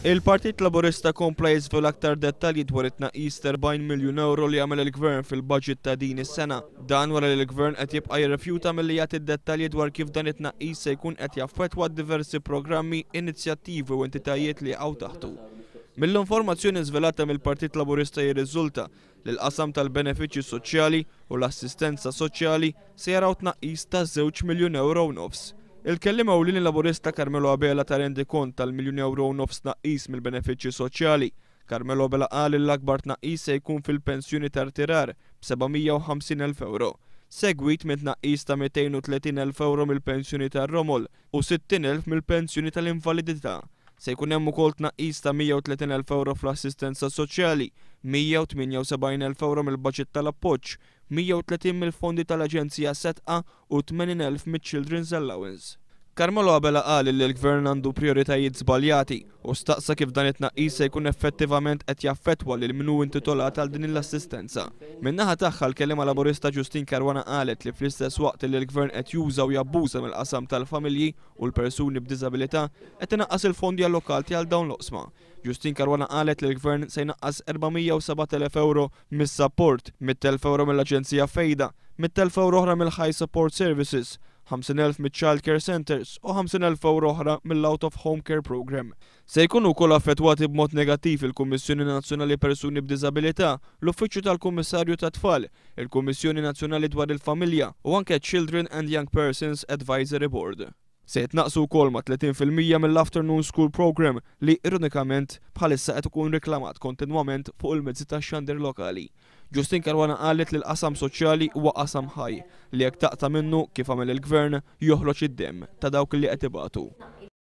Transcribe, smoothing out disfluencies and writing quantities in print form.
Il-Partit Laburista kompla jiżvela aktar dettalji dwar it-tnaqqis ta' 40 miljun euro li għamel il-Gvern fil-budget ta' din is-sena. Dan wara li l-Gvern qed jibqa' jirrifjuta milli jagħti dettalji dwar kif dan it-tnaqqis se jkun qed jaffettwa diversi programmi, inizjattivi u entitajiet li jaqgħu taħtu. Mill-informazzjoni żvelata mill-Partit Laburista jirriżulta li l-qasam tal-benefiċċji soċjali u l-assistenza soċjali se jaraw tnaqqis ta' 2 miljun euro u nofs. Il-kellim ewlieni Laburista Carmelo Abela ta' rendi kont tal-1 miljun euro u nofs tnaqqis mill-benefiċċji soċjali. Carmelo Abela qal li l-akbar tnaqqis se jkun fil-pensjoni tar-tirar b'750,000 euro. Segwit minn tnaqqis ta' 230,000 euro mill-pensjoni tar-romol u 60,000 mill-pensjoni tal-invalidità. Se jkun hemm ukoll tnaqqis ta' 130,000 euro fl-assistenza soċjali, 178,000 euro mill-baġġett tal-appoġġ, 130 mill-fondi tal-Aġenzija Setqa u 80,000 mill-Children's Allowance. Carmelo Abela qal li l-Gvern għandu prioritajiet żbaljati u staqsa kif dan it-tnaqqis se jkun effettivament qed jaffettwa lil min hu intitolat għal din l-assistenza. Min-naħa tagħha l-kelliema Laburista Justin Caruana qalet li fl-istess waqt li l-Gvern qed juża u jabbuża mill-qasam tal-familji u l-persuni b'diżabilità qed inaqqas il-fondi allokati għal dawn l-oqsma. Justin Caruana qalet li l-Gvern se jnaqqas 407,000 euro mis-support, 100,000 euro mill-Aġenzija Fejda, 100,000 euro oħra mill-High Support Services, 50,000 mill-Child Care Centers u 50,000 euro oħra mill-Out of Home Care Program. Se jkunu wkoll affettwati b'mod negattiv il-Kummissjoni Nazzjonali Persuni b'Diżabilità, l-Uffiċċju tal-Kummissarju tat-Tfal, il-Kummissjoni Nazzjonali dwar il-Familja u anke Children and Young Persons Advisory Board. Se jitnaqsu wkoll ma' 30% mill-Afternoon School Program li ironikament bħalissa qed ikun reklamat kontinwament fuq il-mezzi tax-xandir lokali. Justin Caruana qalet li l-qasam soċjali huwa qasam ħaj li jekk taqta' minnu kif għamel il-Gvern joħroġ id-demm ta' dawk li qed ibatu.